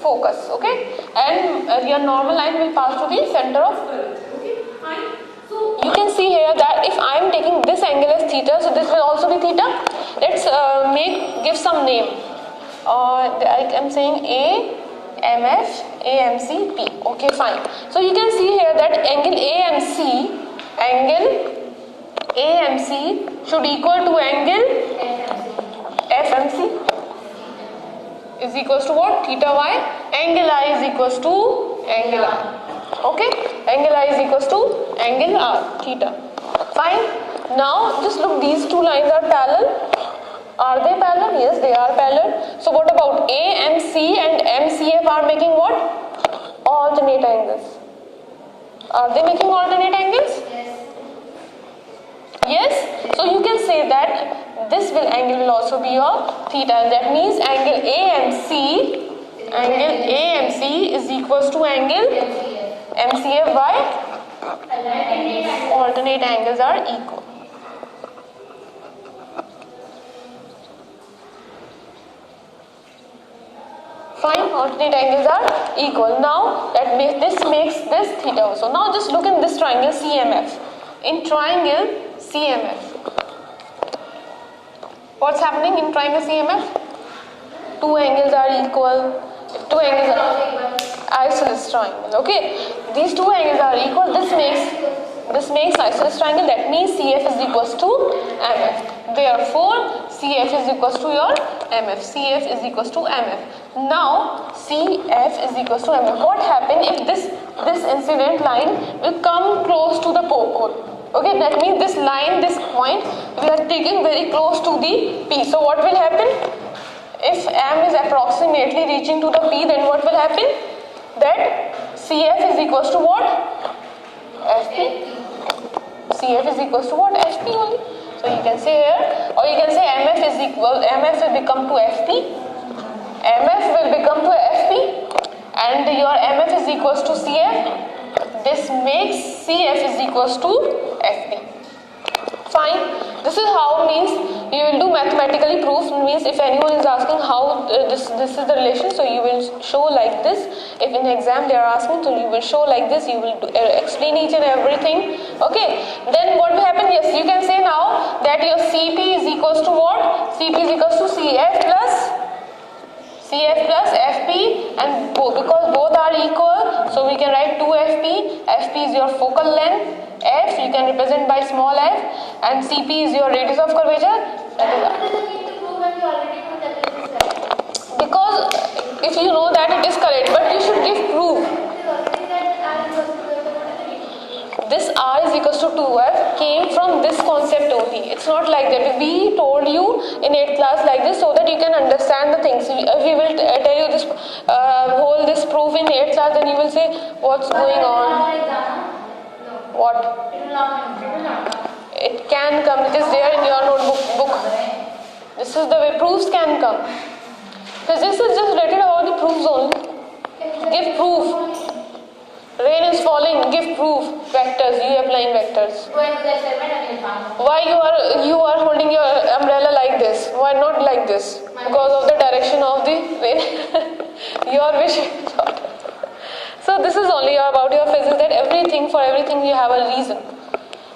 focus, okay, and your normal line will pass to the center of gravity. Okay, fine. So you can see here that if I am taking this angle as theta, so this will also be theta. Let's give some name. I am saying AMF, AMC, P. Okay, fine. So you can see here that angle AMC should equal to angle FMC is equals to what? Theta y. Angle I is equals to angle R. Okay, angle I is equals to angle R, theta. Fine. Now just look, these two lines are parallel. Are they parallel? Yes, they are parallel. So what about AMC and MCF are making what? Alternate angles. Are they making alternate angles? Yes. So you can say that this angle will also be your theta, and that means angle AMC is equals to angle MCF by alternate angles are equal. Fine, alternate angles are equal. Now this makes this theta also. Now just look in this triangle CMF. In triangle CMF, what's happening in triangle CMF? Two angles are equal. Two angles are isosceles triangle. Okay, these two angles are equal. This makes isosceles triangle. That means CF is equals to MF. Therefore, CF is equals to your MF. CF is equals to MF. Now, CF is equals to MF. What happens if this incident line will come close to the pole? Okay, that means this line, this point, we are taking very close to the P. So what will happen? If M is approximately reaching to the P, then what will happen? That CF is equals to what? FP. CF is equals to what? FP only. So you can say here, or you can say MF will become to FP. MF will become to FP, and your MF is equals to CF. This makes CF is equals to FP. Fine. This is how means you will do mathematically proof. Means if anyone is asking how this is the relation, so you will show like this. If in exam they are asking, so you will show like this. You will explain each and everything. Okay. Then what will happen? Yes, you can say now that your CP is equals to what? CP is equals to CF plus FP, and because both are equal, so we can write 2FP. FP is your focal length. F you can represent by small f, and CP is your radius of curvature. Because if you know that it is correct, but you should give proof. This R is equals to 2F came from this concept only. It's not like that. We told you in 8th class like this so that you can understand the things. If we will tell you this whole this proof in 8th class, then you will say what's going on. What? It can come. It is there in your notebook. This is the way proofs can come. Because this is just related about the proofs only. Give proof. Rain is falling. Give proof. Vectors. You applying vectors. Why you are holding your umbrella like this? Why not like this? Because of the direction of the rain. Your wish is not. So this is only about your physics, that for everything you have a reason.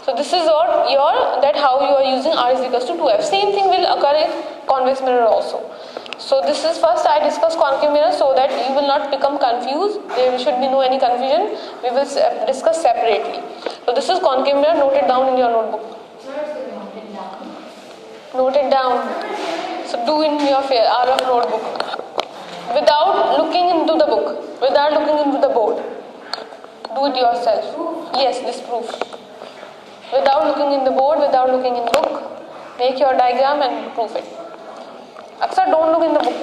So this is what how you are using R is equals to 2F. Same thing will occur in convex mirror also. So this is first I discuss concave mirror so that you will not become confused. There should be no any confusion. We will discuss separately. So this is concave mirror. Note it down in your notebook. Note it down. So do in your RF notebook. Without looking into the book, without looking into the board. Do it yourself. Yes, this proof. Without looking in the board, without looking in the book, make your diagram and prove it. Aksar, don't look in the book.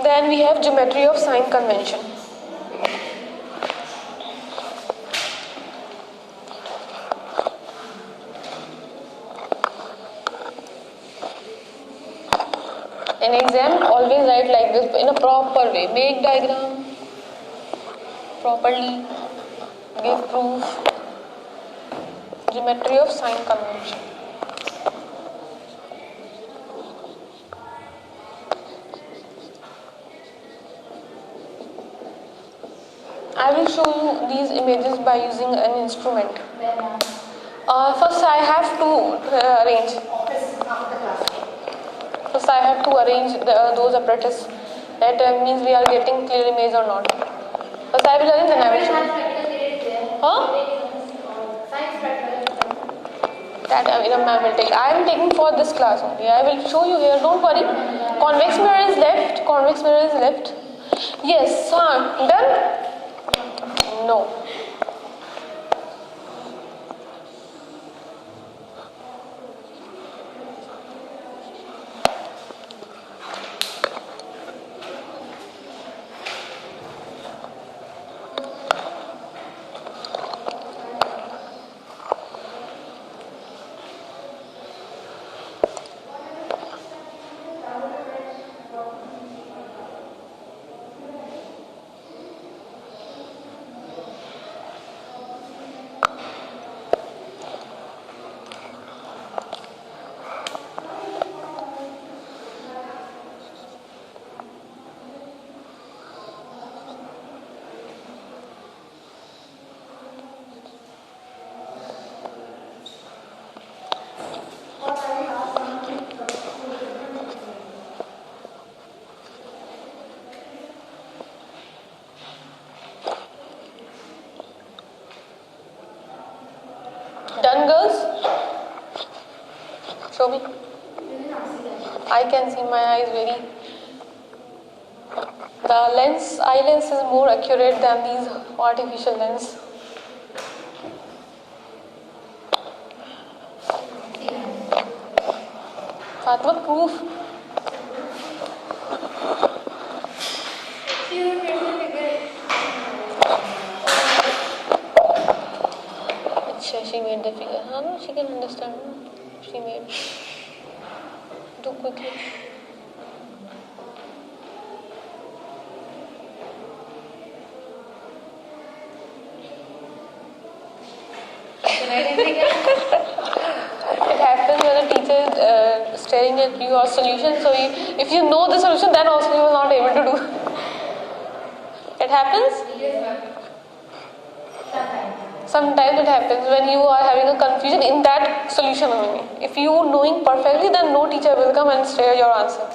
Then we have geometry of sign convention. In exam, always write like this in a proper way. Make diagram properly. Give proof. Geometry of sign convention. I will show you these images by using an instrument. First I have to arrange. First I have to arrange those apparatus. That means we are getting clear image or not. First I will arrange and I will show you. Huh? That ma'am will take. I am taking for this class only. I will show you here. Don't worry. Convex mirror is left. Convex mirror is left. Yes, done? No. Done, girls? Show me. I can see my eyes very. The eye lens is more accurate than these artificial lens. Fatma, proof. She made the figure. No, she can understand. She made. Do quickly. It happens when a teacher is staring at your solution. So if you know the solution, then also you will not able to do. It happens. Sometimes it happens when you are having a confusion in that solution only. If you knowing perfectly, then no teacher will come and stare your answer.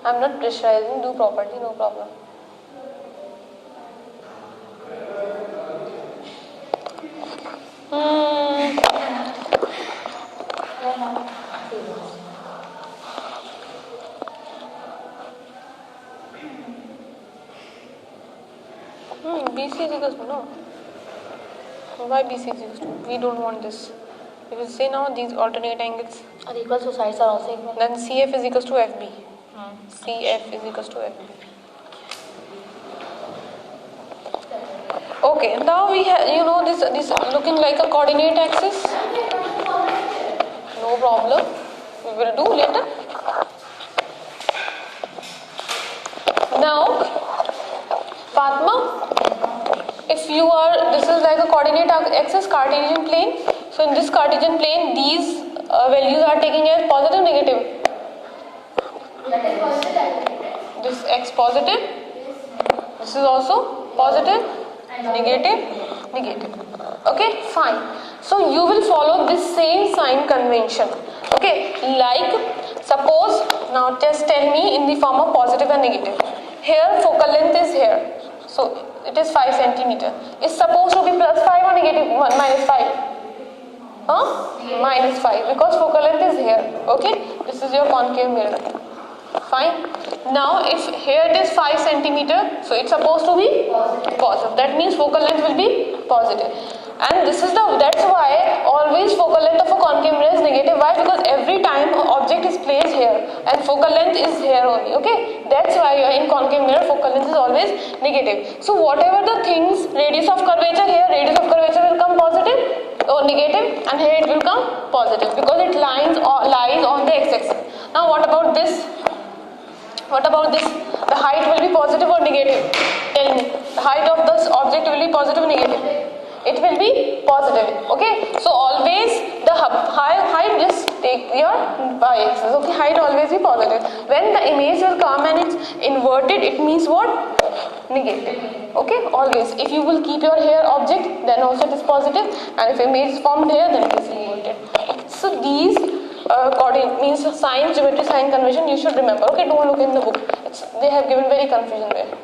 I'm not pressurizing, do properly, no problem. BC is equals to no. Why BC is equals to? We don't want this. We will say now these alternate angles are equal, so sides are also equal. Then CF is equals to FB. CF is equals to FB. Okay, now we have, this looking like a coordinate axis. No problem. We will do later. Now, Fatma, if you are, this is like a coordinate axis, Cartesian plane. So in this Cartesian plane, these values are taking as positive, negative. This x positive. This is also positive, negative, negative. Okay, fine. So you will follow this same sign convention. Okay, like suppose now just tell me in the form of positive and negative. Here focal length is here. So it is 5 centimeter. It's supposed to be plus 5 or negative minus 5? Minus 5 because focal length is here. Okay, this is your concave mirror. Fine. Now if here it is 5 centimeter, so it's supposed to be positive. That means focal length will be positive. And that's why always focal length of a concave mirror is negative. Why? Because every time an object is placed here and focal length is here only. Okay, that's why in concave mirror focal length is always negative. So whatever the things, radius of curvature here, radius of curvature will come positive or negative, and here it will come positive because it lies on the x-axis. Now what about this? What about this? The height will be positive or negative? Tell me. The height of this object will be positive or negative? It will be positive. Okay. So always the height, just take your y-axis. Okay. Height always be positive. When the image will come and it's inverted, it means what? Negative. Okay. Always. If you will keep your here object, then also it is positive. And if image is formed here, then it is inverted. So these coordinate means sign, geometry, sign convention, you should remember. Okay, don't look in the book. They have given very confusion there.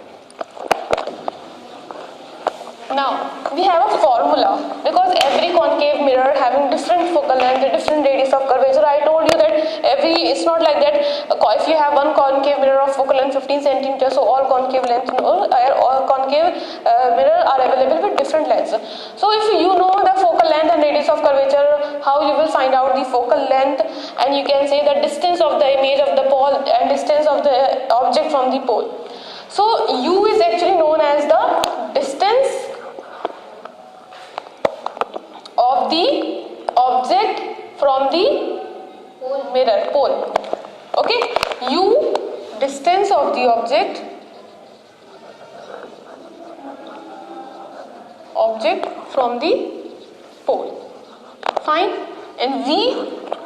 Now we have a formula because every concave mirror having different focal length, different radius of curvature. I told you that it's not like that. If you have one concave mirror of focal length 15 centimeters, so all concave length, all concave mirror are available with different lengths. So if you know the focal length and radius of curvature, how you will find out the focal length, and you can say the distance of the image of the pole and distance of the object from the pole. So U is actually known as the distance of the object from the mirror pole. Okay, U, distance of the object from the pole. Fine. And V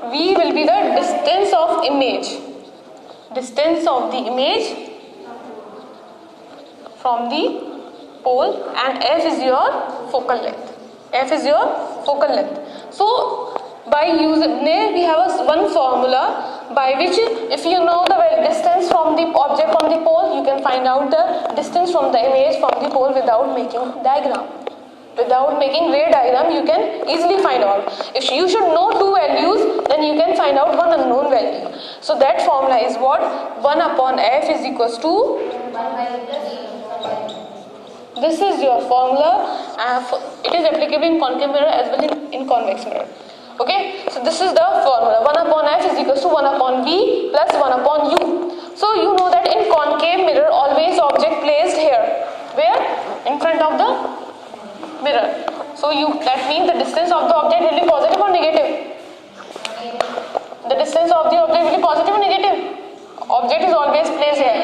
will be the distance of image from the pole, and F is your focal length. So by using we have one formula by which if you know the distance from the object from the pole, you can find out the distance from the image from the pole without making diagram. Without making ray diagram, you can easily find out. If you should know two values, then you can find out one unknown value. So that formula is what? 1 upon F is equals to, this is your formula. It is applicable in concave mirror as well in convex mirror. Okay, so this is the formula. 1 upon F is equals to 1 upon V plus 1 upon U. So you know that in concave mirror, always object placed here. Where? In front of the mirror. So that means the distance of the object will be positive or negative? The distance of the object will be positive or negative? Object is always placed here.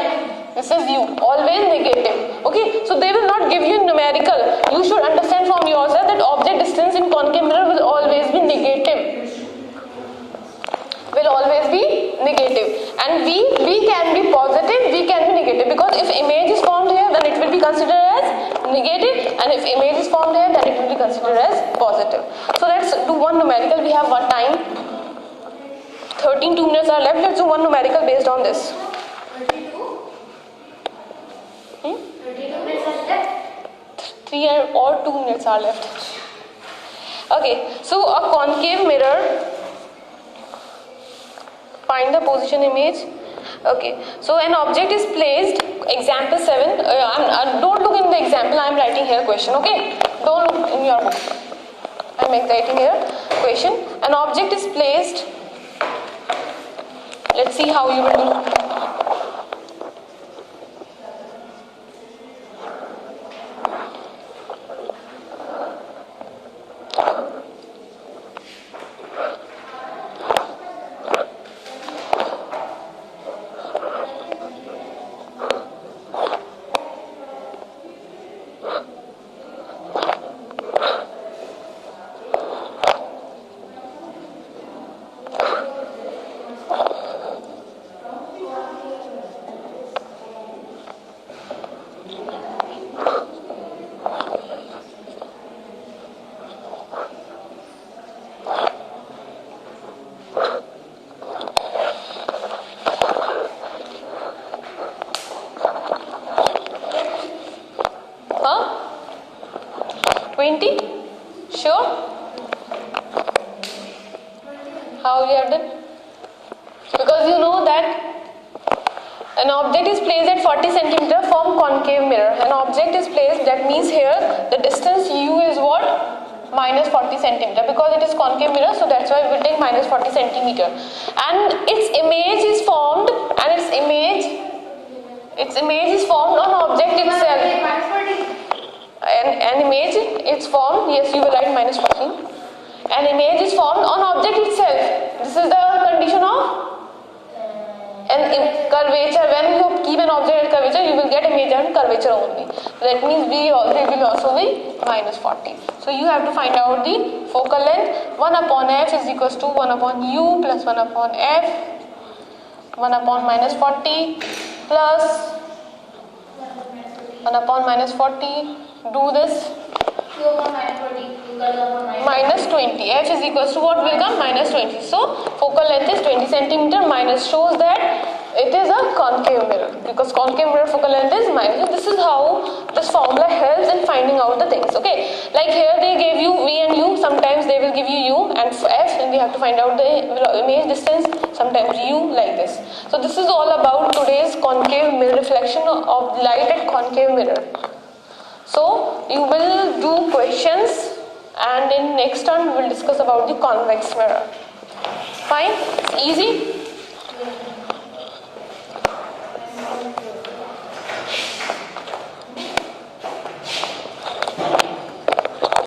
This is U, always negative. Okay, so they will not give you numerical. You should understand from yourself that object distance in concave mirror will always be negative. And V can be positive, V can be negative, because if image is formed here, then it will be considered as negative, and if image is formed here, then it will be considered as positive. So let's do one numerical. We have one time. 2 minutes are left. Let's do one numerical based on this. 3 or 2 minutes are left. Okay, so a concave mirror, find the position image. Okay, so an object is placed, example 7, don't look in the example, I am writing here question, okay, don't look in your book, I am writing here question. An object is placed, let's see how you will do. Huh? 20? Sure? How you have done? Because you know that an object is placed at 40 centimeter from concave mirror. An object is placed, that means here the distance U is what? Minus 40 centimeter, because it is concave mirror, so that's why we will take minus 40 centimeter. And its image is formed, and its image is formed on object itself. An image is formed, yes, you will write minus 14. An image is formed on object itself. This is the condition of curvature, when you keep an object at curvature, you will get image and curvature only. That means they will also be minus 40. So you have to find out the focal length. 1 upon f is equals to 1 upon u plus 1 upon f, 1 upon minus 40 plus 1 upon minus 40. Do this. Minus 20. F is equals to what will come? Minus 20. So focal length is 20 centimeter. Minus shows that it is a concave mirror, because concave mirror focal length is minus. So this is how this formula helps in finding out the things. Okay, like here they gave you V and U. Sometimes they will give you U and F, and we have to find out the image distance. Sometimes U, like this. So this is all about today's concave mirror, reflection of light at concave mirror. So you will do questions, and in next turn we will discuss about the convex mirror. Fine, it's easy.